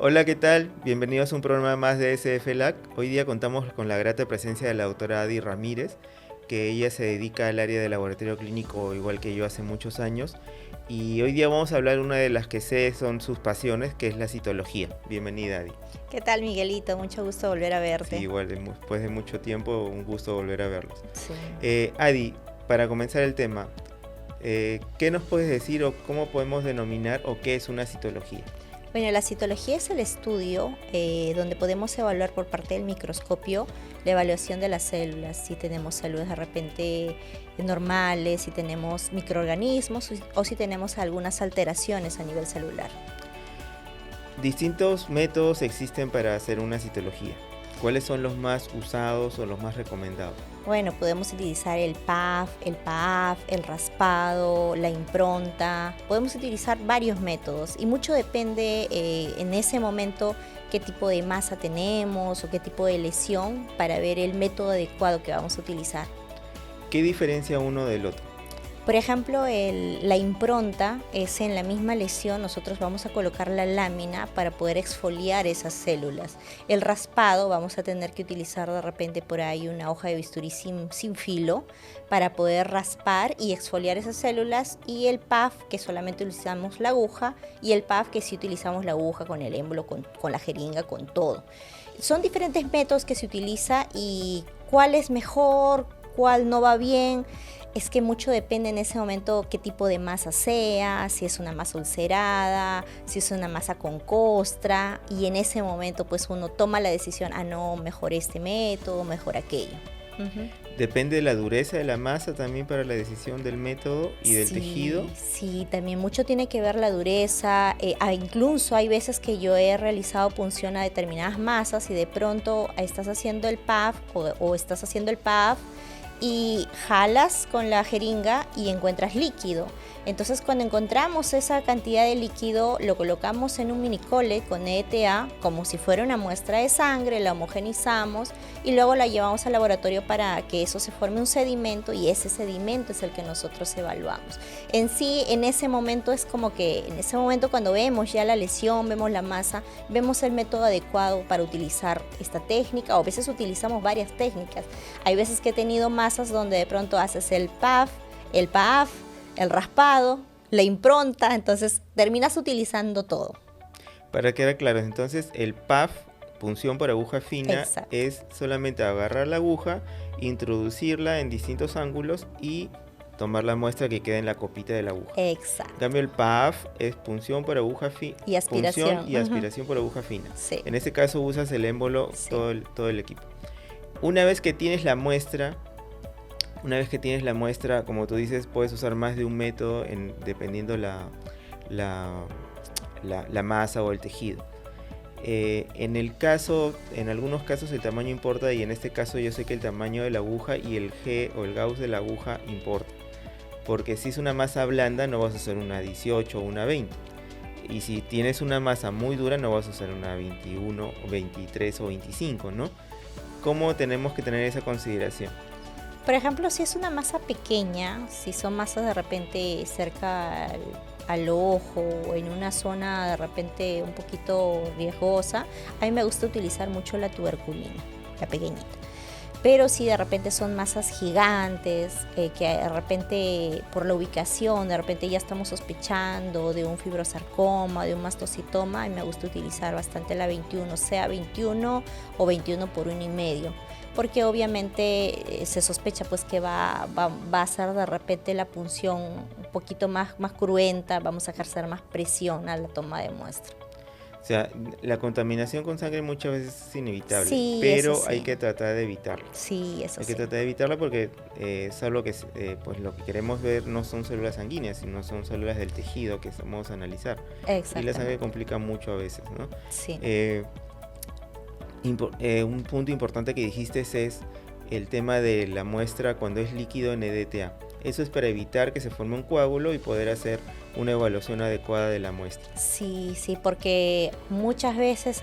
Hola, ¿qué tal? Bienvenidos a un programa más de SFLAC. Hoy día contamos con la grata presencia de la doctora Adi Ramírez, que ella se dedica al área de laboratorio clínico igual que yo hace muchos años. Y hoy día vamos a hablar de una de las que sé son sus pasiones, que es la citología. Bienvenida, Adi. ¿Qué tal, Miguelito? Mucho gusto volver a Sí, verte. igual, después de mucho tiempo, un gusto volver a verlos. Sí. Adi, para comenzar el tema, ¿qué nos puedes decir o cómo podemos denominar o qué es una citología? Bueno, la citología es el estudio donde podemos evaluar por parte del microscopio la evaluación de las células, si tenemos células de repente normales, si tenemos microorganismos o si tenemos algunas alteraciones a nivel celular. Distintos métodos existen para hacer una citología. ¿Cuáles son los más usados o los más recomendados? Bueno, podemos utilizar el PAF, el PAF, el raspado, la impronta. Podemos utilizar varios métodos y mucho depende en ese momento qué tipo de masa tenemos o qué tipo de lesión para ver el método adecuado que vamos a utilizar. ¿Qué diferencia uno del otro? Por ejemplo, la impronta es en la misma lesión, nosotros vamos a colocar la lámina para poder exfoliar esas células. El raspado vamos a tener que utilizar de repente por ahí una hoja de bisturí sin filo para poder raspar y exfoliar esas células, y el PAF que solamente utilizamos la aguja, y el PAF que sí utilizamos la aguja con el émbolo, con la jeringa, con todo. Son diferentes métodos que se utiliza y cuál es mejor, cuál no va bien. Es que mucho depende en ese momento qué tipo de masa sea, si es una masa ulcerada, si es una masa con costra, y en ese momento pues uno toma la decisión, no, mejor este método, mejor aquello. ¿Depende de la dureza de la masa también para la decisión del método y del tejido? Sí, también mucho tiene que ver la dureza. Incluso hay veces que yo he realizado punción a determinadas masas y de pronto estás haciendo el PAF o estás haciendo el PAF y jalas con la jeringa y encuentras líquido. Entonces cuando encontramos esa cantidad de líquido lo colocamos en un minicole con ETA como si fuera una muestra de sangre, la homogenizamos y luego la llevamos al laboratorio para que eso se forme un sedimento, y ese sedimento es el que nosotros evaluamos. En sí, en ese momento es como que en ese momento cuando vemos ya la lesión, vemos la masa, vemos el método adecuado para utilizar esta técnica, o a veces utilizamos varias técnicas. Hay veces que he tenido masas donde de pronto haces el PAF, el PAF, el raspado, la impronta, entonces terminas utilizando todo. Para quedar claros, entonces el PAF, punción por aguja fina, Exacto. es solamente agarrar la aguja, introducirla en distintos ángulos y tomar la muestra que queda en la copita de la aguja. Exacto. En cambio el PAF es punción por aguja fina Y aspiración. punción y aspiración por aguja fina. Sí. En este caso usas el émbolo, Sí. todo el equipo. Una vez que tienes la muestra, como tú dices, puedes usar más de un método dependiendo la masa o el tejido. En algunos casos el tamaño importa, y en este caso yo sé que el tamaño de la aguja y el G o el Gauss de la aguja importa. Porque si es una masa blanda no vas a usar una 18 o una 20. Y si tienes una masa muy dura no vas a usar una 21 o 23 o 25, ¿no? ¿Cómo tenemos que tener esa consideración? Por ejemplo, si es una masa pequeña, si son masas de repente cerca al ojo o en una zona de repente un poquito riesgosa, a mí me gusta utilizar mucho la tuberculina, la pequeñita. Pero si de repente son masas gigantes, que de repente por la ubicación, de repente ya estamos sospechando de un fibrosarcoma, de un mastocitoma, a mí me gusta utilizar bastante la 21, sea 21 o 21 por 1,5. Porque obviamente se sospecha pues que va a ser de repente la punción un poquito más cruenta, vamos a ejercer más presión a la toma de muestra. O sea, la contaminación con sangre muchas veces es inevitable, Sí, pero eso sí. hay que tratar de evitarla. Sí, eso Hay que sí. tratar de evitarla porque pues lo que queremos ver no son células sanguíneas, sino son células del tejido que vamos a analizar. Y la sangre complica mucho a veces, ¿no? Sí. Un punto importante que dijiste es el tema de la muestra cuando es líquido en EDTA. Eso es para evitar que se forme un coágulo y poder hacer una evaluación adecuada de la muestra. Sí, sí, porque muchas veces,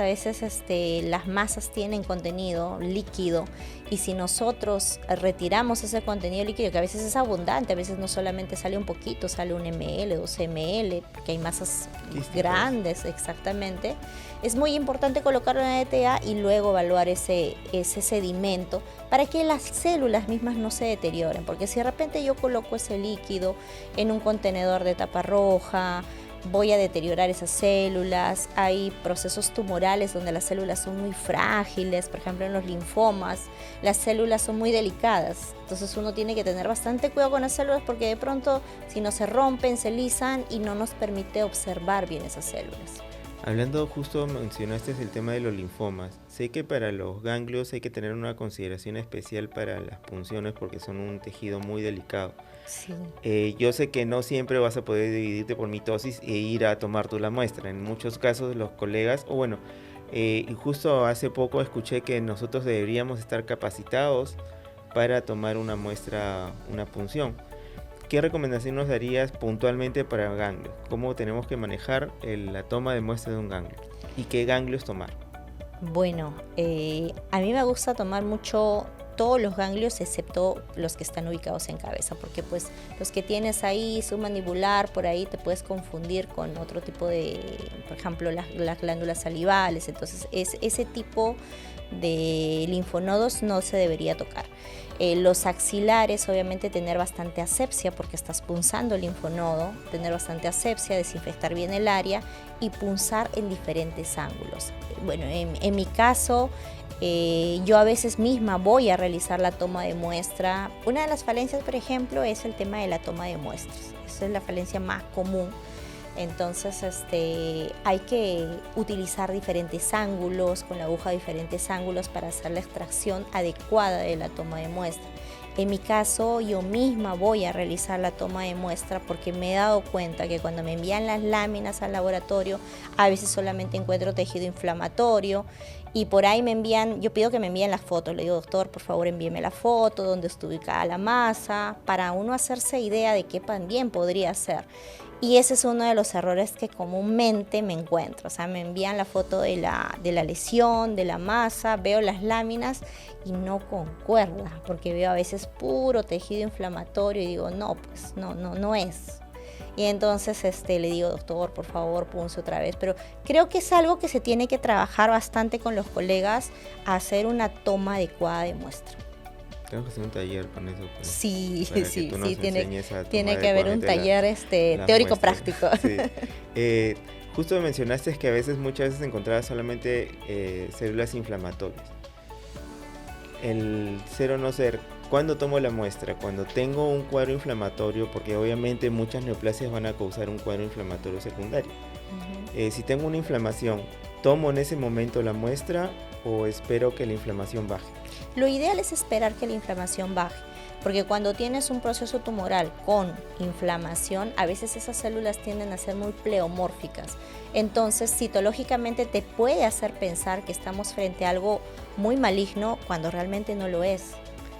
las masas tienen contenido líquido y si nosotros retiramos ese contenido líquido, que a veces es abundante, a veces no solamente sale un poquito, sale 1 ml, 2 ml, porque hay masas Quísticas. grandes, exactamente, es muy importante colocarlo en la ETA y luego evaluar ese sedimento para que las células mismas no se deterioren, porque si de repente yo coloco ese líquido en un contenedor de tapa roja, voy a deteriorar esas células. Hay procesos tumorales donde las células son muy frágiles, por ejemplo en los linfomas, las células son muy delicadas, entonces uno tiene que tener bastante cuidado con las células porque de pronto si no se rompen, se lisan y no nos permite observar bien esas células. Hablando, justo mencionaste el tema de los linfomas. Sé que para los ganglios hay que tener una consideración especial para las punciones porque son un tejido muy delicado. Sí. Yo sé que no siempre vas a poder dividirte por mitosis e ir a tomar tú la muestra. En muchos casos los colegas, y justo hace poco escuché que nosotros deberíamos estar capacitados para tomar una muestra, una punción. ¿Qué recomendación nos darías puntualmente para ganglios? ¿Cómo tenemos que manejar la toma de muestra de un ganglio? ¿Y qué ganglios tomar? Bueno, a mí me gusta tomar mucho todos los ganglios excepto los que están ubicados en cabeza, porque pues los que tienes ahí, submandibular, por ahí te puedes confundir con otro tipo de, por ejemplo, las glándulas salivales, entonces ese tipo de linfonodos no se debería tocar. Los axilares, obviamente tener bastante asepsia porque estás punzando el linfonodo, tener bastante asepsia, desinfectar bien el área y punzar en diferentes ángulos. Bueno, en mi caso, yo a veces misma voy a realizar la toma de muestra. Una de las falencias, por ejemplo, es el tema de la toma de muestras. Esa es la falencia más común. Entonces hay que utilizar diferentes ángulos, con la aguja diferentes ángulos para hacer la extracción adecuada de la toma de muestra. En mi caso, yo misma voy a realizar la toma de muestra porque me he dado cuenta que cuando me envían las láminas al laboratorio, a veces solamente encuentro tejido inflamatorio y por ahí yo pido que me envíen las fotos. Le digo, doctor, por favor envíeme la foto, dónde está ubicada la masa, para uno hacerse idea de qué también podría ser. Y ese es uno de los errores que comúnmente me encuentro. O sea, me envían la foto de la lesión, de la masa, veo las láminas y no concuerda, porque veo a veces puro tejido inflamatorio y digo, no, pues no es. Y entonces le digo, doctor, por favor, punce otra vez. Pero creo que es algo que se tiene que trabajar bastante con los colegas, a hacer una toma adecuada de muestra. Tenemos que hacer un taller con eso. Pues, sí, tiene que haber un taller teórico-práctico. Sí. Justo mencionaste que muchas veces encontrabas solamente células inflamatorias. El ser o no ser, ¿cuándo tomo la muestra? Cuando tengo un cuadro inflamatorio, porque obviamente muchas neoplasias van a causar un cuadro inflamatorio secundario. Uh-huh. Si tengo una inflamación, ¿tomo en ese momento la muestra o espero que la inflamación baje? Lo ideal es esperar que la inflamación baje, porque cuando tienes un proceso tumoral con inflamación, a veces esas células tienden a ser muy pleomórficas. Entonces, citológicamente te puede hacer pensar que estamos frente a algo muy maligno cuando realmente no lo es.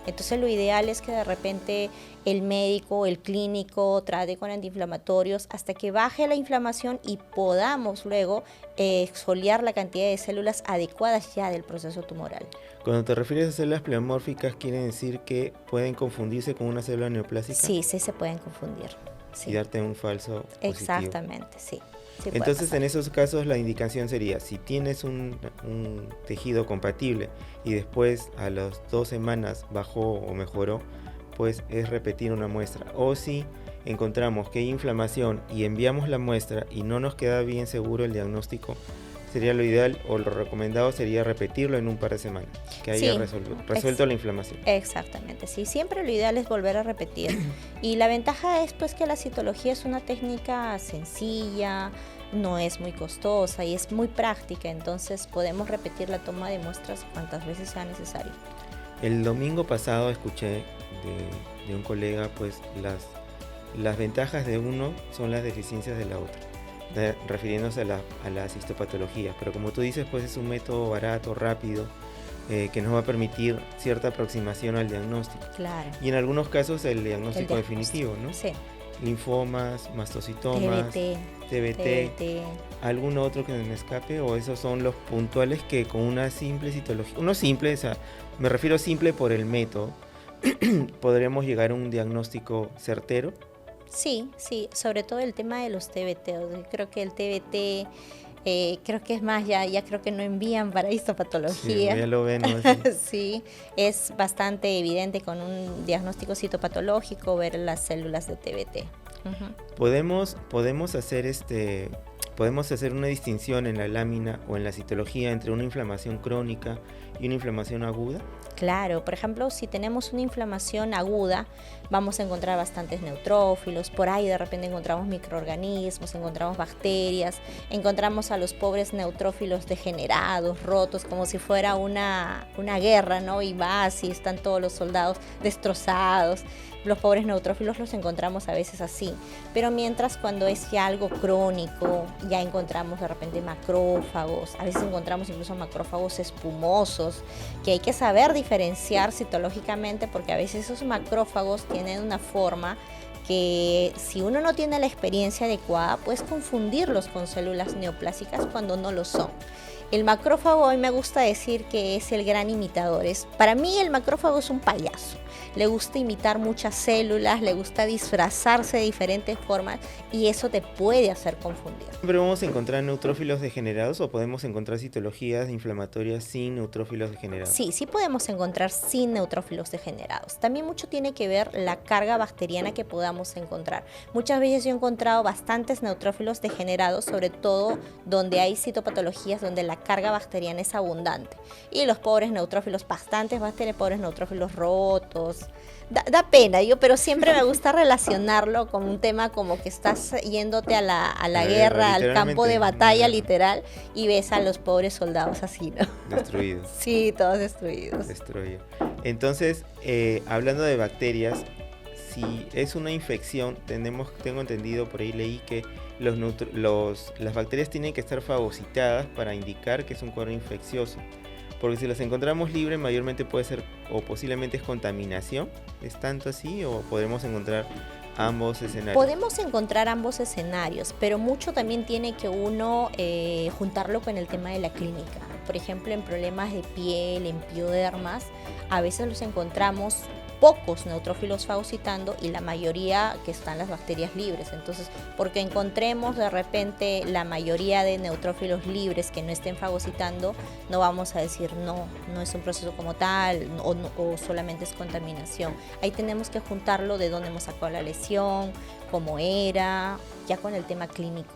Entonces lo ideal es que de repente el médico, el clínico trate con antiinflamatorios hasta que baje la inflamación y podamos luego exfoliar la cantidad de células adecuadas ya del proceso tumoral. Cuando te refieres a células pleomórficas, ¿quiere decir que pueden confundirse con una célula neoplásica? Sí, se pueden confundir. Sí. Y darte un falso positivo. Exactamente, sí. Entonces en esos casos la indicación sería, si tienes un tejido compatible y después a las 2 semanas bajó o mejoró, pues es repetir una muestra. O si encontramos que hay inflamación y enviamos la muestra y no nos queda bien seguro el diagnóstico, sería lo ideal o lo recomendado sería repetirlo en un par de semanas, que haya resuelto la inflamación. Exactamente, sí, siempre lo ideal es volver a repetir. Y la ventaja es pues que la citología es una técnica sencilla, no es muy costosa y es muy práctica, entonces podemos repetir la toma de muestras cuantas veces sea necesario. El domingo pasado escuché de un colega pues las ventajas de uno son las deficiencias de la otra. Refiriéndose a las histopatologías, pero como tú dices, pues es un método barato, rápido, que nos va a permitir cierta aproximación al diagnóstico. Claro. Y en algunos casos el diagnóstico definitivo, ¿no? Sí. Linfomas, mastocitomas, TBT, ¿algún otro que me escape? ¿O esos son los puntuales que con una simple citología, uno simple, o sea, me refiero simple por el método, podremos llegar a un diagnóstico certero? Sí, sobre todo el tema de los TBT. Creo que el TBT, creo que es más, ya creo que no envían para histopatología. Sí, ya lo ven, ¿no? Sí, es bastante evidente con un diagnóstico citopatológico ver las células de TBT. Uh-huh. Podemos hacer una distinción en la lámina o en la citología entre una inflamación crónica y una inflamación aguda. Claro, por ejemplo, si tenemos una inflamación aguda, vamos a encontrar bastantes neutrófilos, por ahí de repente encontramos microorganismos, encontramos bacterias, encontramos a los pobres neutrófilos degenerados, rotos, como si fuera una guerra, ¿no? Y vas y están todos los soldados destrozados. Los pobres neutrófilos los encontramos a veces así, pero mientras cuando es ya algo crónico, ya encontramos de repente macrófagos, a veces encontramos incluso macrófagos espumosos, que hay que saber diferenciar citológicamente porque a veces esos macrófagos tienen una forma que si uno no tiene la experiencia adecuada, puedes confundirlos con células neoplásicas cuando no lo son. El macrófago, hoy me gusta decir que es el gran imitador. Para mí el macrófago es un payaso. Le gusta imitar muchas células, le gusta disfrazarse de diferentes formas y eso te puede hacer confundir. ¿Siempre vamos a encontrar neutrófilos degenerados o podemos encontrar citologías inflamatorias sin neutrófilos degenerados? Sí podemos encontrar sin neutrófilos degenerados. También mucho tiene que ver la carga bacteriana que podamos encontrar. Muchas veces yo he encontrado bastantes neutrófilos degenerados, sobre todo donde hay citopatologías donde la carga bacteriana es abundante. Y los pobres neutrófilos, bastantes bacterias, pobres neutrófilos rotos. Da pena, pero siempre me gusta relacionarlo con un tema como que estás yéndote a la guerra, al campo de batalla literal, y ves a los pobres soldados así, ¿no? Destruidos. Sí, todos destruidos. Entonces, hablando de bacterias, si es una infección, tengo entendido, por ahí leí que las bacterias tienen que estar fagocitadas para indicar que es un cuadro infeccioso. Porque si las encontramos libres, mayormente puede ser o posiblemente es contaminación. ¿Es tanto así o podemos encontrar ambos escenarios? Podemos encontrar ambos escenarios, pero mucho también tiene que uno juntarlo con el tema de la clínica. Por ejemplo, en problemas de piel, en piodermas, a veces los encontramos pocos neutrófilos fagocitando y la mayoría que están las bacterias libres. Entonces, porque encontremos de repente la mayoría de neutrófilos libres que no estén fagocitando, no vamos a decir no es un proceso como tal o solamente es contaminación. Ahí tenemos que juntarlo de dónde hemos sacado la lesión, cómo era, ya con el tema clínico.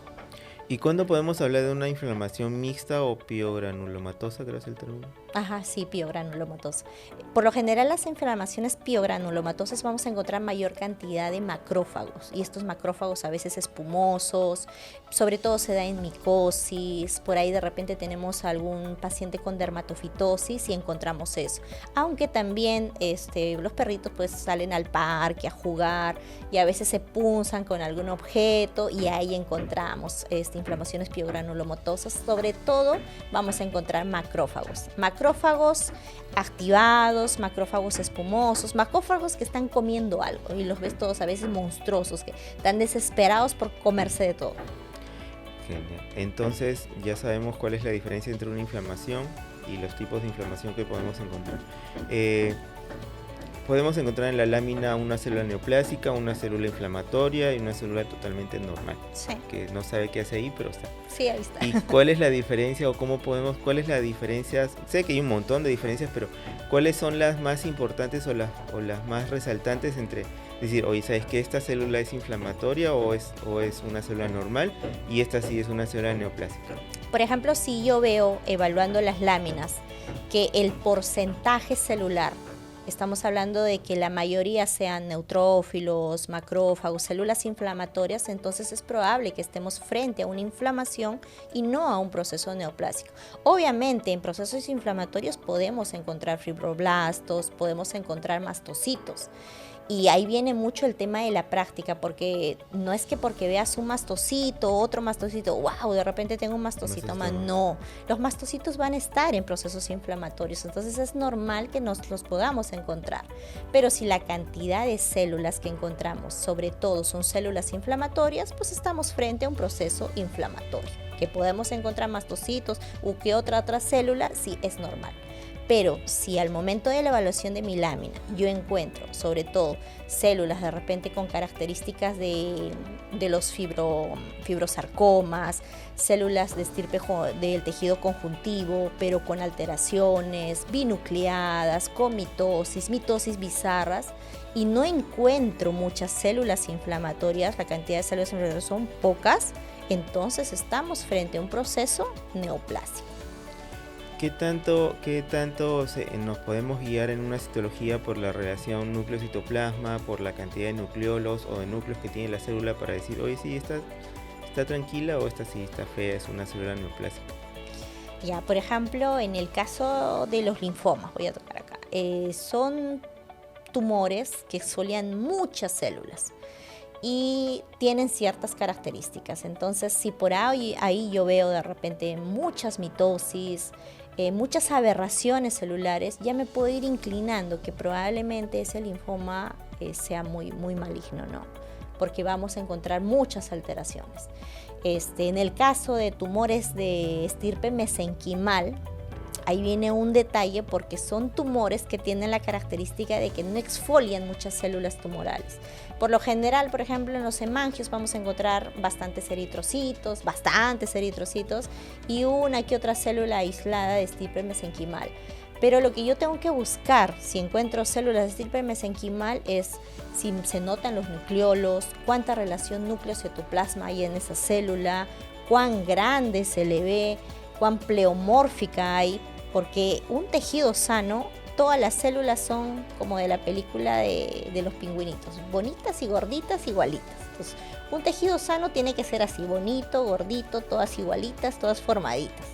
¿Y cuándo podemos hablar de una inflamación mixta o piogranulomatosa, creo que es el término? Ajá, sí, piogranulomatosa. Por lo general, las inflamaciones piogranulomatosas vamos a encontrar mayor cantidad de macrófagos, y estos macrófagos a veces espumosos, sobre todo se da en micosis, por ahí de repente tenemos algún paciente con dermatofitosis y encontramos eso. Aunque también los perritos pues salen al parque a jugar y a veces se punzan con algún objeto y ahí encontramos inflamaciones piogranulomatosas. Sobre todo vamos a encontrar macrófagos activados, macrófagos espumosos, macrófagos que están comiendo algo y los ves todos a veces monstruosos, que están desesperados por comerse de todo. Genial. Entonces ya sabemos cuál es la diferencia entre una inflamación y los tipos de inflamación que podemos encontrar. Podemos encontrar en la lámina una célula neoplásica, una célula inflamatoria y una célula totalmente normal. Sí. Que no sabe qué hace ahí, pero está. Sí, ahí está. ¿Y cuál es la diferencia o cuál es la diferencia? Sé que hay un montón de diferencias, pero ¿cuáles son las más importantes o las más resaltantes entre decir, oye, ¿sabes que esta célula es inflamatoria o es una célula normal y esta sí es una célula neoplásica? Por ejemplo, si yo veo, evaluando las láminas, que el porcentaje celular, estamos hablando de que la mayoría sean neutrófilos, macrófagos, células inflamatorias, entonces es probable que estemos frente a una inflamación y no a un proceso neoplásico. Obviamente, en procesos inflamatorios podemos encontrar fibroblastos, podemos encontrar mastocitos. Y ahí viene mucho el tema de la práctica, porque no es que porque veas un mastocito, otro mastocito, wow, de repente tengo un mastocito más. No, los mastocitos van a estar en procesos inflamatorios, entonces es normal que nos los podamos encontrar. Pero si la cantidad de células que encontramos, sobre todo son células inflamatorias, pues estamos frente a un proceso inflamatorio. Que podemos encontrar mastocitos u que otra célula, sí es normal. Pero si al momento de la evaluación de mi lámina yo encuentro sobre todo células de repente con características de los fibrosarcomas, células de estirpe del tejido conjuntivo, pero con alteraciones, binucleadas, con mitosis bizarras, y no encuentro muchas células inflamatorias, la cantidad de células inflamatorias son pocas, entonces estamos frente a un proceso neoplásico. ¿Qué tanto nos podemos guiar en una citología por la relación núcleo-citoplasma, por la cantidad de nucleolos o de núcleos que tiene la célula para decir, oye, sí, está tranquila o esta sí está fea, es una célula neoplásica? Ya, por ejemplo, en el caso de los linfomas, voy a tocar acá, son tumores que exfolian muchas células y tienen ciertas características. Entonces, si por ahí yo veo de repente muchas mitosis, muchas aberraciones celulares, ya me puedo ir inclinando que probablemente ese linfoma sea muy, muy maligno, ¿no? Porque vamos a encontrar muchas alteraciones. En el caso de tumores de estirpe mesenquimal, ahí viene un detalle porque son tumores que tienen la característica de que no exfolian muchas células tumorales. Por lo general, por ejemplo, en los hemangios vamos a encontrar bastantes eritrocitos y una que otra célula aislada de estirpe mesenquimal. Pero lo que yo tengo que buscar si encuentro células de estirpe mesenquimal es si se notan los nucleolos, cuánta relación núcleo-citoplasma hay en esa célula, cuán grande se le ve, cuán pleomórfica hay, porque un tejido sano, todas las células son como de la película de los pingüinitos, bonitas y gorditas igualitas. Entonces, un tejido sano tiene que ser así, bonito, gordito, todas igualitas, todas formaditas.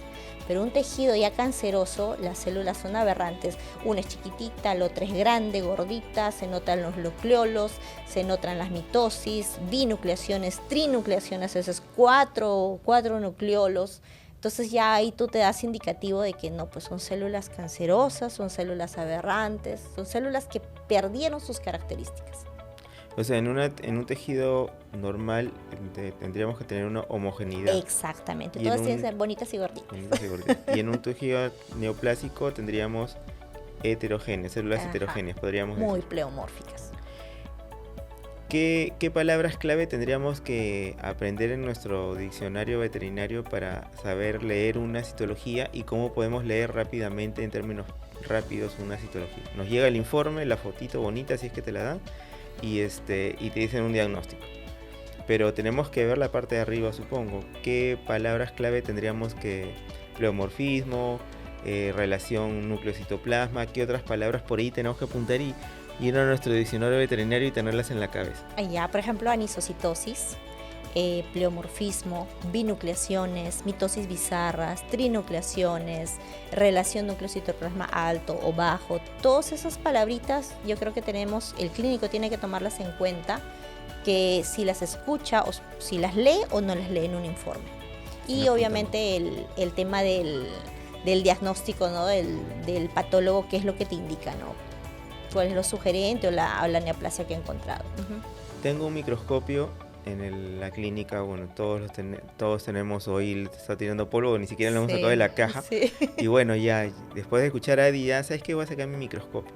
Pero un tejido ya canceroso, las células son aberrantes. Una es chiquitita, la otra es grande, gordita, se notan los nucleolos, se notan las mitosis, binucleaciones, trinucleaciones, a veces cuatro nucleolos. Entonces ya ahí tú te das indicativo de que no, pues son células cancerosas, son células aberrantes, son células que perdieron sus características. O sea, en un tejido normal tendríamos que tener una homogeneidad. Exactamente, todas tienen que ser bonitas y gorditas. Y en un tejido neoplásico tendríamos células heterogéneas, podríamos decir. Muy pleomórficas. ¿Qué palabras clave tendríamos que aprender en nuestro diccionario veterinario para saber leer una citología y cómo podemos leer rápidamente, en términos rápidos, una citología? Nos llega el informe, la fotito bonita, si es que te la dan, y te dicen un diagnóstico. Pero tenemos que ver la parte de arriba, supongo. ¿Qué palabras clave tendríamos que...? Pleomorfismo, relación núcleo-citoplasma, ¿qué otras palabras por ahí tenemos que apuntar y ir a nuestro diccionario veterinario y tenerlas en la cabeza? Allá, por ejemplo, anisocitosis, pleomorfismo, binucleaciones, mitosis bizarras, trinucleaciones, relación núcleo-citoplasma alto o bajo, todas esas palabritas yo creo que el clínico tiene que tomarlas en cuenta, que si las escucha o si las lee o no las lee en un informe. Y obviamente el tema del diagnóstico, ¿no? del patólogo, qué es lo que te indica, ¿no? Cuál es lo sugerente o la neoplasia que he encontrado. Uh-huh. Tengo un microscopio en la clínica, bueno, todos tenemos, hoy está tirando polvo, ni siquiera lo hemos sacado de la caja. Sí. Y bueno, ya después de escuchar a Adi, ¿sabes qué? Voy a sacar mi microscopio.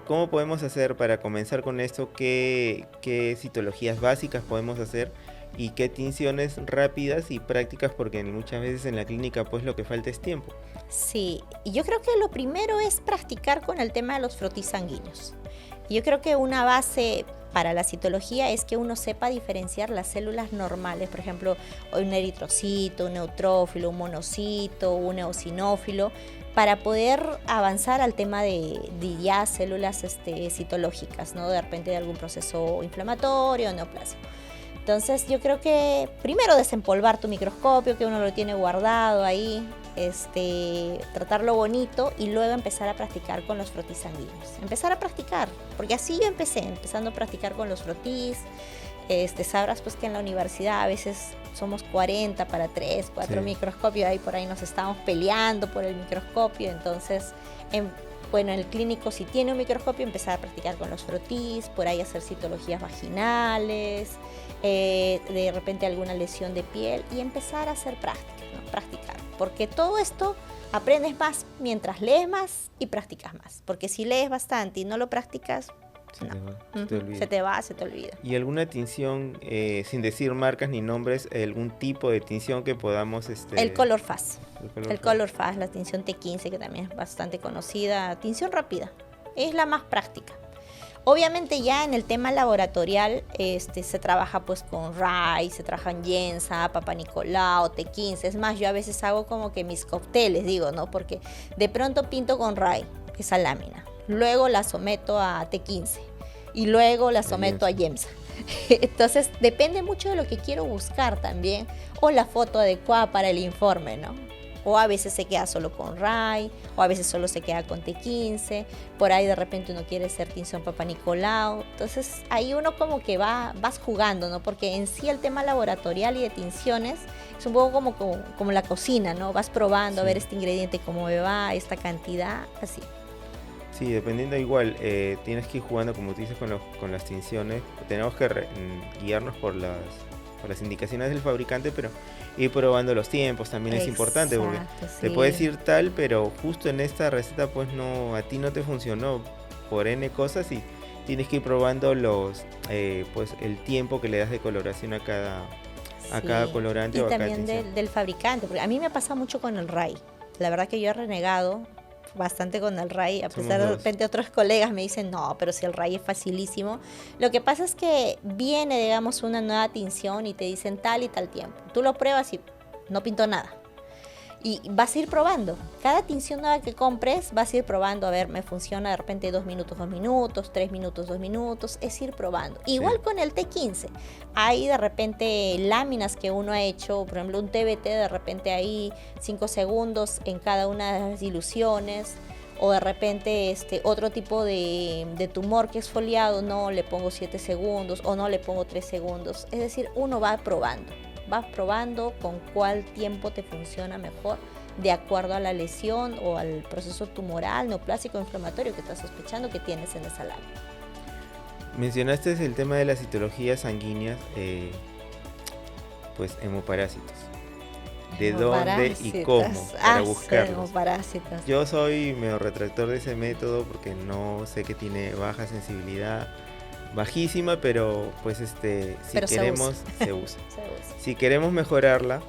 ¿Cómo podemos hacer para comenzar con esto? ¿Qué citologías básicas podemos hacer? Y qué tinciones rápidas y prácticas, porque muchas veces en la clínica pues lo que falta es tiempo. Sí, y yo creo que lo primero es practicar con el tema de los frotis sanguíneos. Yo creo que una base para la citología es que uno sepa diferenciar las células normales, por ejemplo, un eritrocito, un neutrófilo, un monocito, un eosinófilo, para poder avanzar al tema de ya células citológicas, ¿no? De repente de algún proceso inflamatorio o neoplásico. Entonces yo creo que primero desempolvar tu microscopio, que uno lo tiene guardado ahí, tratarlo bonito y luego empezar a practicar con los frotis sanguíneos. Empezar a practicar, porque así yo empezando a practicar con los frotis. Sabrás pues que en la universidad a veces somos 40 para 3, 4 Sí. microscopios, ahí por ahí nos estamos peleando por el microscopio, entonces en el clínico, si tiene un microscopio, empezar a practicar con los frotis, por ahí hacer citologías vaginales, de repente alguna lesión de piel y empezar a hacer prácticas, ¿no? Practicar, porque todo esto aprendes más mientras lees más y practicas más, porque si lees bastante y no lo practicas, Se no. te va, se te olvida. Se te olvida. ¿Y alguna tinción, sin decir marcas ni nombres, algún tipo de tinción que podamos... El Color Fast. El Fast? Color Fast, la tinción T15, que también es bastante conocida. Tinción rápida. Es la más práctica. Obviamente ya en el tema laboratorial se trabaja pues con RAI, se trabaja en Yensa, Papa Nicolau, T15. Es más, yo a veces hago como que mis cócteles, digo, ¿no? Porque de pronto pinto con RAI, esa lámina. Luego la someto a T15 y luego la someto a Yensa. Entonces depende mucho de lo que quiero buscar también, o la foto adecuada para el informe, ¿no? O a veces se queda solo con RAI, o a veces solo se queda con T15, por ahí de repente uno quiere ser tinción Papa Nicolau. Entonces ahí uno como que vas jugando, ¿no? Porque en sí el tema laboratorial y de tinciones es un poco como la cocina, ¿no? Vas probando a ver este ingrediente cómo me va, esta cantidad, así. Sí, dependiendo igual, tienes que ir jugando, como tú dices, con las tinciones. Tenemos que guiarnos por las indicaciones del fabricante, pero ir probando los tiempos también es importante, porque te puedes ir tal, pero justo en esta receta pues no, a ti no te funcionó por N cosas y tienes que ir probando pues el tiempo que le das de coloración a cada colorante. Y o a cada también tinción. del fabricante, porque a mí me ha pasado mucho con el RAI. La verdad que yo he renegado bastante con el RAI, a pesar de repente otros colegas me dicen, no, pero si el RAI es facilísimo. Lo que pasa es que viene, digamos, una nueva tinción y te dicen tal y tal tiempo. Tú lo pruebas y no pintó nada. Y vas a ir probando. Cada tinción nueva que compres, vas a ir probando. A ver, me funciona de repente 2 minutos, 2 minutos, 3 minutos, 2 minutos. Es ir probando. Igual con el T15. Hay de repente láminas que uno ha hecho. Por ejemplo, un TBT, de repente hay 5 segundos en cada una de las diluciones. O de repente otro tipo de tumor que es foliado, no le pongo 7 segundos o no le pongo 3 segundos. Es decir, uno va probando. Vas probando con cuál tiempo te funciona mejor de acuerdo a la lesión o al proceso tumoral, neoplásico, inflamatorio que estás sospechando que tienes en esa lámina. Mencionaste el tema de las citologías sanguíneas, pues hemoparásitos. ¿De dónde y cómo? Para buscarlos. Hemoparásitos. Yo soy medio retractor de ese método porque no sé que tiene baja sensibilidad. Bajísima, pero pues si pero queremos se usa. Se usa. Si queremos mejorarla,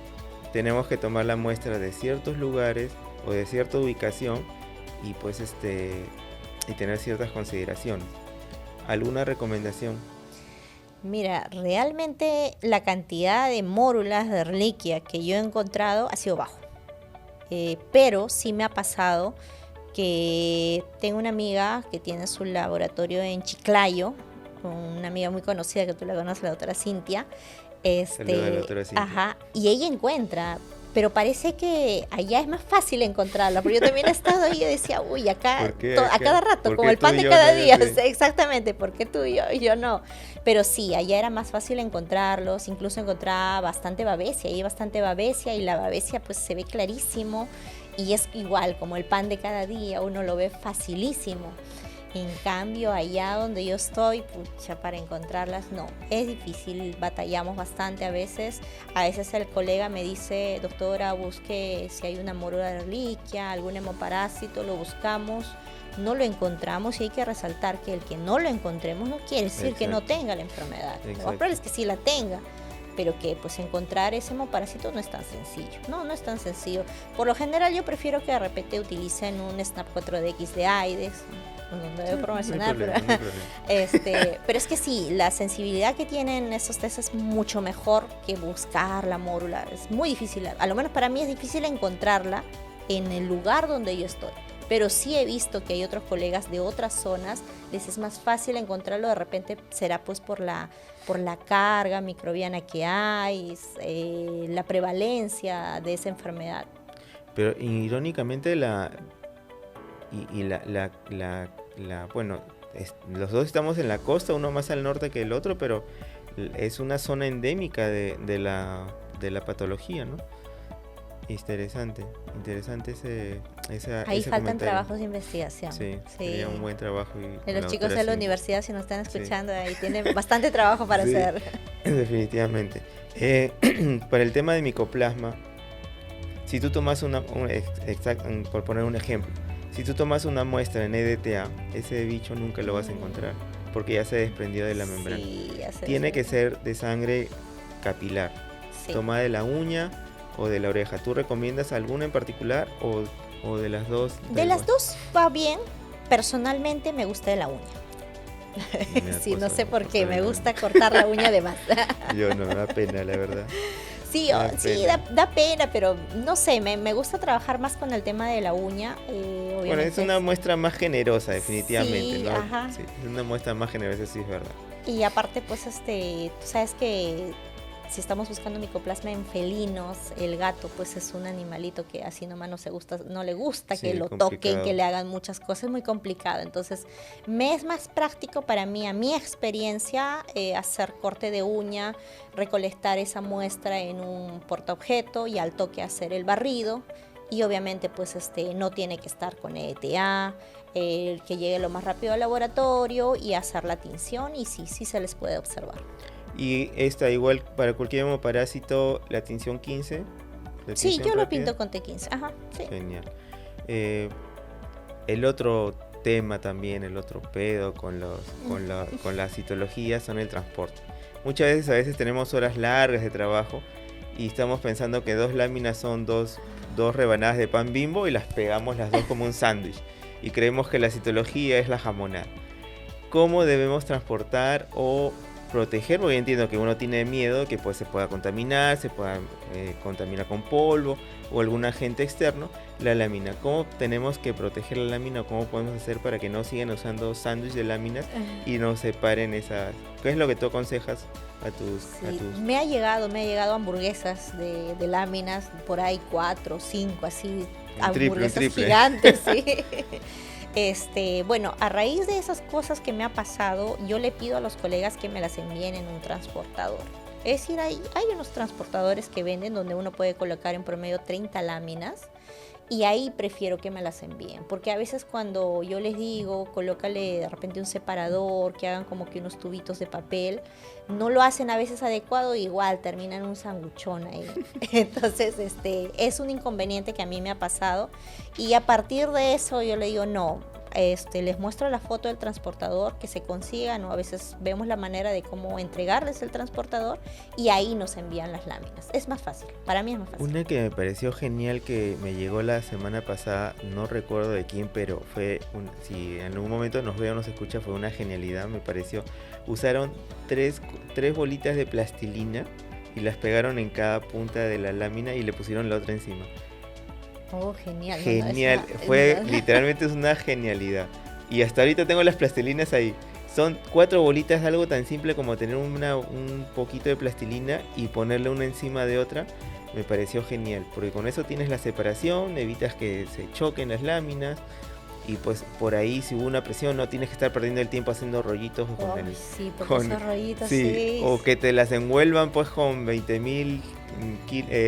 tenemos que tomar la muestra de ciertos lugares o de cierta ubicación y pues y tener ciertas consideraciones. ¿Alguna recomendación? Mira, realmente la cantidad de mórulas de reliquia que yo he encontrado ha sido bajo. Pero sí me ha pasado que tengo una amiga que tiene su laboratorio en Chiclayo, una amiga muy conocida que tú la conoces, la doctora Cintia. Saludos a la doctora Cintia. Ajá, y ella encuentra, pero parece que allá es más fácil encontrarla, porque yo también he estado ahí y decía, uy, acá a cada rato, como el pan de cada día, exactamente, ¿por qué tú y yo no? Pero sí, allá era más fácil encontrarlos, incluso encontraba bastante babesia, y la babesia pues se ve clarísimo, y es igual, como el pan de cada día, uno lo ve facilísimo. En cambio, allá donde yo estoy, pucha, para encontrarlas, no, es difícil, batallamos bastante a veces. A veces el colega me dice, doctora, busque si hay una mórula de reliquia, algún hemoparásito, lo buscamos, no lo encontramos y hay que resaltar que el que no lo encontremos no quiere decir que no tenga la enfermedad. Lo más probable es que sí la tenga, pero que pues encontrar ese hemoparásito no es tan sencillo. No es tan sencillo. Por lo general yo prefiero que de repente utilicen un SNAP 4DX de AIDS, no debo promocionar, pero es que sí, la sensibilidad que tienen esos test es mucho mejor que buscar la mórula. Es muy difícil, a lo menos para mí es difícil encontrarla en el lugar donde yo estoy. Pero sí he visto que hay otros colegas de otras zonas, les es más fácil encontrarlo, de repente será pues por la carga microbiana que hay, la prevalencia de esa enfermedad. Pero irónicamente bueno, los dos estamos en la costa, uno más al norte que el otro, pero es una zona endémica de la patología, ¿no? Interesante Ahí ese faltan comentario. trabajos de investigación. Sí, sería un buen trabajo. De los chicos de la universidad, si nos están escuchando, sí. Ahí tienen bastante trabajo para sí, hacer. Definitivamente. Para el tema de micoplasma, si tú tomas por poner un ejemplo, si tú tomas una muestra en EDTA, ese bicho nunca lo vas a encontrar, porque ya se desprendió de la membrana. Sí, Tiene que ser de sangre capilar, tomada de la uña o de la oreja. ¿Tú recomiendas alguna en particular o de las dos? De las dos va bien. Personalmente me gusta de la uña. Sí, no sé por qué, me gusta cortar la uña de más. Yo no, me da pena, la verdad. Sí, da pena, pero no sé, me gusta trabajar más con el tema de la uña. Bueno, es una muestra más generosa, definitivamente, sí, ¿no? Ajá. Sí, es una muestra más generosa, sí es verdad. Y aparte, pues, tú sabes que si estamos buscando micoplasma en felinos, el gato, pues, es un animalito que así nomás no le gusta que lo toquen, que le hagan muchas cosas, es muy complicado. Entonces, me es más práctico para mí, a mi experiencia, hacer corte de uña, recolectar esa muestra en un portaobjeto y al toque hacer el barrido. Y obviamente, pues, no tiene que estar con ETA, que llegue lo más rápido al laboratorio y hacer la tinción, y sí se les puede observar. Y esta igual para cualquier hemoparásito, la tinción 15. Sí, yo lo pinto con T15. Ajá, sí. Genial. El otro tema también, el otro pedo con la citología son el transporte. Muchas veces tenemos horas largas de trabajo y estamos pensando que 2 láminas son dos rebanadas de pan Bimbo y las pegamos las dos como un sándwich. Y creemos que la citología es la jamonada. ¿Cómo debemos transportar o proteger? Porque yo entiendo que uno tiene miedo que pues se pueda contaminar, contaminar con polvo o algún agente externo la lámina. ¿Cómo tenemos que proteger la lámina o cómo podemos hacer para que no sigan usando sándwich de láminas y no separen esas? ¿Qué es lo que tú aconsejas a tus? Me ha llegado hamburguesas de láminas, por ahí 4 o 5 así, hamburguesas gigantes, sí. Bueno, a raíz de esas cosas que me ha pasado, yo le pido a los colegas que me las envíen en un transportador. Es decir, hay unos transportadores que venden donde uno puede colocar en promedio 30 láminas y ahí prefiero que me las envíen, porque a veces cuando yo les digo, colócale de repente un separador, que hagan como que unos tubitos de papel, no lo hacen a veces adecuado, igual terminan un sanguchón ahí. Entonces, es un inconveniente que a mí me ha pasado y a partir de eso yo le digo, no, les muestro la foto del transportador que se consiga, ¿no? A veces vemos la manera de cómo entregarles el transportador y ahí nos envían las láminas. Es más fácil, para mí es más fácil. Una que me pareció genial que me llegó la semana pasada, no recuerdo de quién, pero si en algún momento nos ve o nos escucha, fue una genialidad, me pareció. Usaron tres bolitas de plastilina y las pegaron en cada punta de la lámina y le pusieron la otra encima. Oh, genial. Genial, literalmente es una genialidad. Y hasta ahorita tengo las plastilinas ahí. Son 4 bolitas de algo tan simple como tener un poquito de plastilina y ponerle una encima de otra. Me pareció genial, porque con eso tienes la separación, evitas que se choquen las láminas. Y pues por ahí si hubo una presión no tienes que estar perdiendo el tiempo haciendo rollitos esos rollitos, sí. O que te las envuelvan pues con 20.000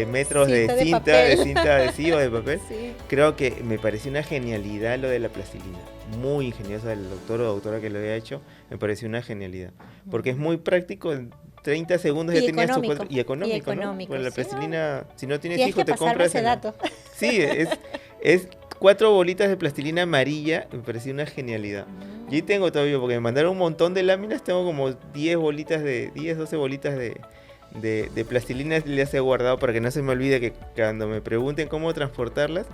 metros de cinta adhesiva de papel. Sí. Creo que me pareció una genialidad lo de la plastilina, muy ingeniosa del doctor o doctora que lo había hecho. Me pareció una genialidad porque es muy práctico. En 30 segundos y ya tenías tu y económico, ¿no? Bueno, la plastilina, si no tienes hijos, te compras ese dato. Sí, es 4 bolitas de plastilina amarilla, me pareció una genialidad. Y ahí tengo todavía, porque me mandaron un montón de láminas, tengo como 12 bolitas de plastilina, les he guardado para que no se me olvide que cuando me pregunten cómo transportarlas,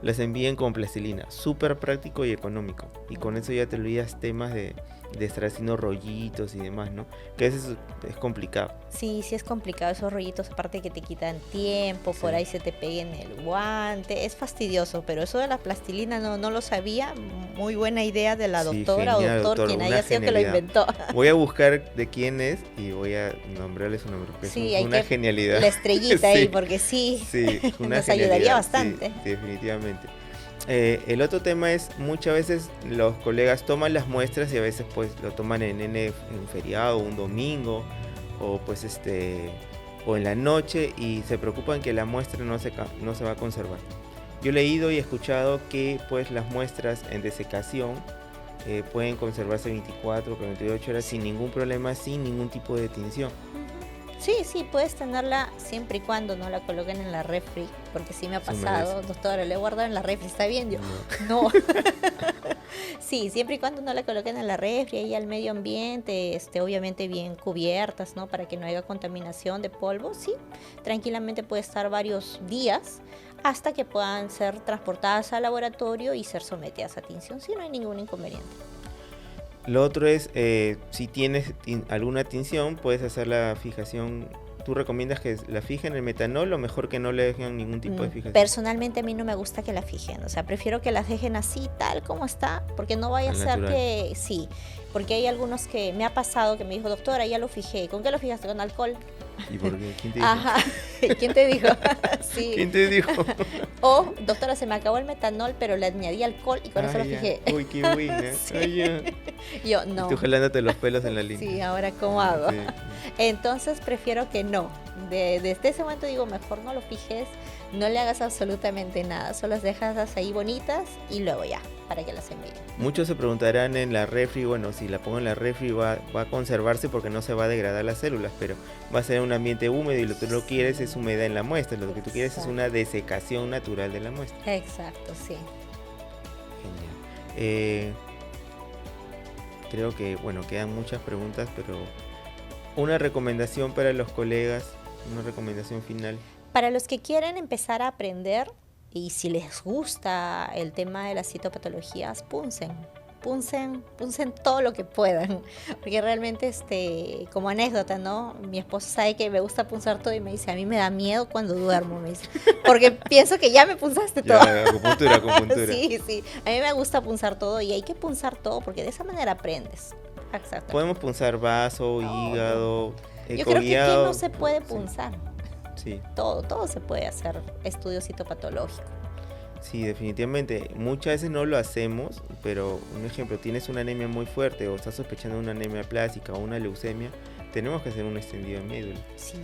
las envíen con plastilina, súper práctico y económico. Y con eso ya te olvidas temas de estar haciendo rollitos y demás, ¿no? Que a veces es complicado. Sí, sí es complicado esos rollitos, aparte que te quitan tiempo, por Sí. ahí se te peguen el guante, es fastidioso, pero eso de la plastilina no lo sabía, muy buena idea de la Sí, doctora o genial, doctor, doctor, quien una haya sido que lo genialidad. inventó. Voy a buscar de quién es y voy a nombrarle su nombre, porque Sí, es hay una que genialidad. la estrellita ahí, Sí. porque sí, Sí, una nos ayudaría genialidad, bastante. sí, definitivamente. El otro tema es, muchas veces los colegas toman las muestras y a veces pues lo toman en un feriado, un domingo, o pues o en la noche y se preocupan que la muestra no se va a conservar. Yo he leído y escuchado que pues las muestras en desecación pueden conservarse 24 o 48 horas sin ningún problema, sin ningún tipo de tinción. Sí, sí, puedes tenerla siempre y cuando no la coloquen en la refri, porque sí me ha Se pasado, humedece. doctora, le he guardado en la refri, ¿está bien? Yo, No. no. Sí, siempre y cuando no la coloquen en la refri, ahí al medio ambiente, obviamente bien cubiertas, ¿no? Para que no haya contaminación de polvo, sí, tranquilamente puede estar varios días hasta que puedan ser transportadas al laboratorio y ser sometidas a tinción, sí, no hay ningún inconveniente. Lo otro es, si tienes alguna tinción, puedes hacer la fijación. ¿Tú recomiendas que la fijen el metanol o mejor que no le dejen ningún tipo de fijación? Personalmente a mí no me gusta que la fijen, o sea, prefiero que la dejen así, tal como está, porque no vaya a Al ser natural. que, sí, porque hay algunos que me ha pasado que me dijo, doctora, ya lo fijé, ¿con qué lo fijaste? ¿Con alcohol? ¿Y por qué? ¿Quién te dijo? Ajá, ¿quién te dijo? Sí. ¿Quién te dijo? O, doctora, se me acabó el metanol, pero le añadí alcohol y con eso lo Ya. fijé. Uy, qué buena. Sí. Ay, ya. Yo, Y no. tú jalándote los pelos en la línea. Sí, ahora ¿cómo hago? Sí. Entonces prefiero que no. Desde ese momento digo, mejor no lo fijes, no le hagas absolutamente nada, solo las dejas ahí bonitas y luego ya, para que las envíen. Muchos se preguntarán en la refri, bueno, si la pongo en la refri va a conservarse porque no se va a degradar las células, pero va a ser un ambiente húmedo y lo que tú no quieres es humedad en la muestra, lo que tú quieres es una desecación natural de la muestra. Exacto, sí. Genial. Creo que, bueno, quedan muchas preguntas, pero una recomendación para los colegas, una recomendación final. Para los que quieren empezar a aprender y si les gusta el tema de las citopatologías, puncen todo lo que puedan, porque realmente como anécdota, ¿no? Mi esposo sabe que me gusta punzar todo y me dice, a mí me da miedo cuando duermo, me dice, porque pienso que ya me punzaste todo. Ya, acupuntura. Sí, a mí me gusta punzar todo y hay que punzar todo porque de esa manera aprendes. Exacto. Podemos punzar vaso, hígado, Yo creo que aquí ecoguiado. no se puede Sí, punzar. sí. Todo se puede hacer estudio citopatológico. Sí, definitivamente. Muchas veces no lo hacemos, pero un ejemplo, tienes una anemia muy fuerte o estás sospechando de una anemia plástica o una leucemia, tenemos que hacer un extendido de médula. Sí.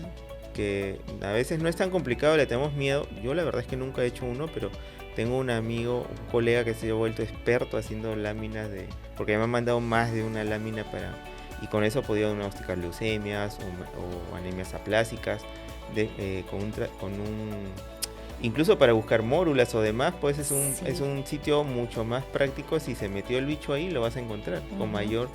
Que a veces no es tan complicado, le tenemos miedo. Yo la verdad es que nunca he hecho uno, pero tengo un amigo, un colega que se ha vuelto experto haciendo láminas porque me han mandado más de una lámina y con eso ha podido diagnosticar leucemias o anemias aplásicas incluso para buscar mórulas o demás, pues es un sitio mucho más práctico. Si se metió el bicho ahí, lo vas a encontrar con mayor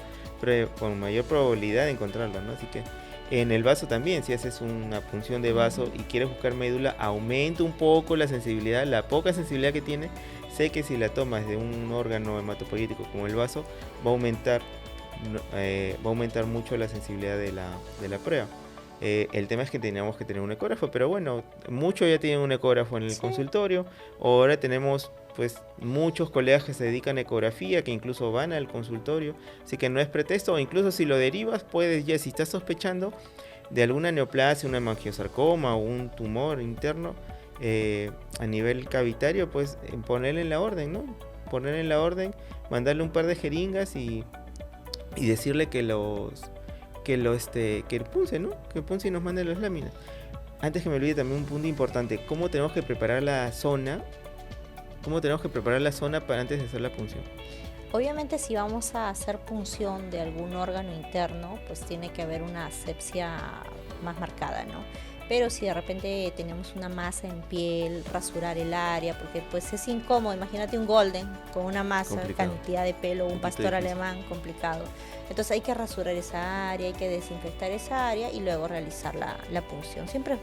probabilidad de encontrarlo, ¿no? Así que en el vaso también, si haces una punción de vaso y quieres buscar médula, aumenta un poco la sensibilidad, la poca sensibilidad que tiene. Sé que si la tomas de un órgano hematopoyético como el vaso, va a aumentar mucho la sensibilidad de la prueba. El tema es que teníamos que tener un ecógrafo, pero bueno, muchos ya tienen un ecógrafo en el consultorio. Ahora tenemos pues muchos colegas que se dedican a ecografía, que incluso van al consultorio, así que no es pretexto. O incluso si lo derivas, puedes ya, si estás sospechando de alguna neoplasia, una hemangiosarcoma o un tumor interno a nivel cavitario, pues ponerle en la orden, ¿no? Ponerle en la orden, mandarle un par de jeringas y decirle que punce, ¿no? Que punce y nos mande las láminas. Antes que me olvide también un punto importante, ¿cómo tenemos que preparar la zona? Para antes de hacer la punción? Obviamente si vamos a hacer punción de algún órgano interno, pues tiene que haber una asepsia más marcada, ¿no? Pero si de repente tenemos una masa en piel, rasurar el área, porque pues es incómodo, imagínate un golden con una masa, Complicado. Cantidad de pelo, un pastor difícil. alemán, complicado. Entonces hay que rasurar esa área, hay que desinfectar esa área y luego realizar la punción. Siempre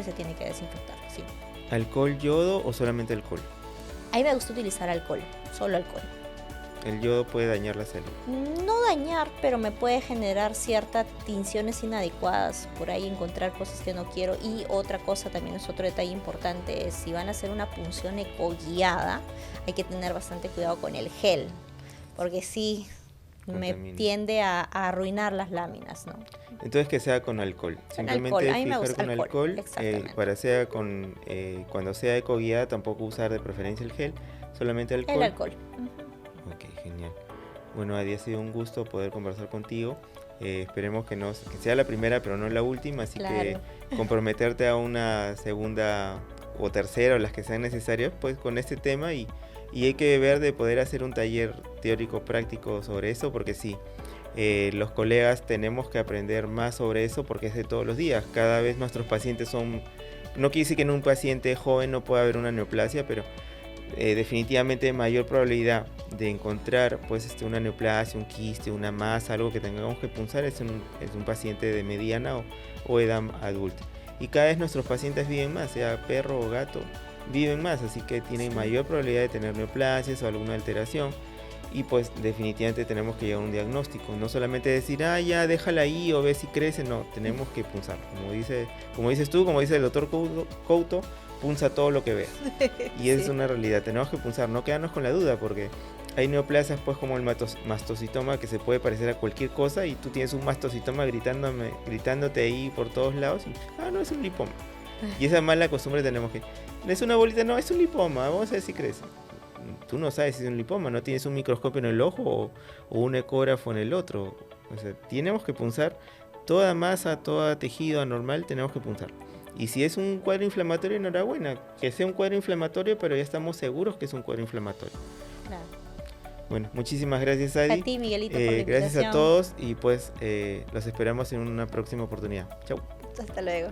se tiene que desinfectar, sí. ¿Alcohol, yodo o solamente alcohol? A mí me gusta utilizar alcohol, solo alcohol. El yodo puede dañar la salud. No dañar, pero me puede generar ciertas tinciones inadecuadas, por ahí encontrar cosas que no quiero. Y otra cosa también es otro detalle importante, es si van a hacer una punción ecoguiada, hay que tener bastante cuidado con el gel, porque sí me tiende a arruinar las láminas, ¿no? Entonces que sea con alcohol. Simplemente alcohol. A mí me fijar gusta con alcohol, exactamente. cuando sea ecoguiada tampoco usar de preferencia el gel, solamente alcohol. El alcohol. Ok, genial. Bueno, Adi, ha sido un gusto poder conversar contigo. Esperemos que sea la primera, pero no la última, así Claro. que comprometerte a una segunda o tercera o las que sean necesarias, pues con este tema y hay que ver de poder hacer un taller teórico práctico sobre eso, porque sí, los colegas tenemos que aprender más sobre eso porque es de todos los días. Cada vez nuestros pacientes no quiere decir que en un paciente joven no pueda haber una neoplasia, pero definitivamente mayor probabilidad de encontrar pues una neoplasia, un quiste, una masa, algo que tengamos que punzar es un paciente de mediana o edad adulta. Y cada vez nuestros pacientes viven más, sea perro o gato, viven más, así que tienen mayor probabilidad de tener neoplasias o alguna alteración. Y pues definitivamente tenemos que llegar a un diagnóstico, no solamente decir, ya déjala ahí o ve si crece, no, tenemos que punzar, como dices tú, como dice el doctor Couto, punza todo lo que veas. Y esa es una realidad, tenemos que punzar, no quedarnos con la duda, porque hay neoplasias pues como el mastocitoma que se puede parecer a cualquier cosa y tú tienes un mastocitoma gritándote ahí por todos lados y, no, es un lipoma. Y esa mala costumbre tenemos que, es una bolita, no, es un lipoma, vamos a ver si crece. Tú no sabes si es un lipoma, no tienes un microscopio en el ojo o un ecógrafo en el otro. O sea, tenemos que punzar toda masa, todo tejido anormal, tenemos que punzar. Y si es un cuadro inflamatorio, enhorabuena, que sea un cuadro inflamatorio, pero ya estamos seguros que es un cuadro inflamatorio. Claro. Bueno, muchísimas gracias, Adi. A ti, Miguelito, por la invitación. Gracias a todos y pues los esperamos en una próxima oportunidad. Chau. Hasta luego.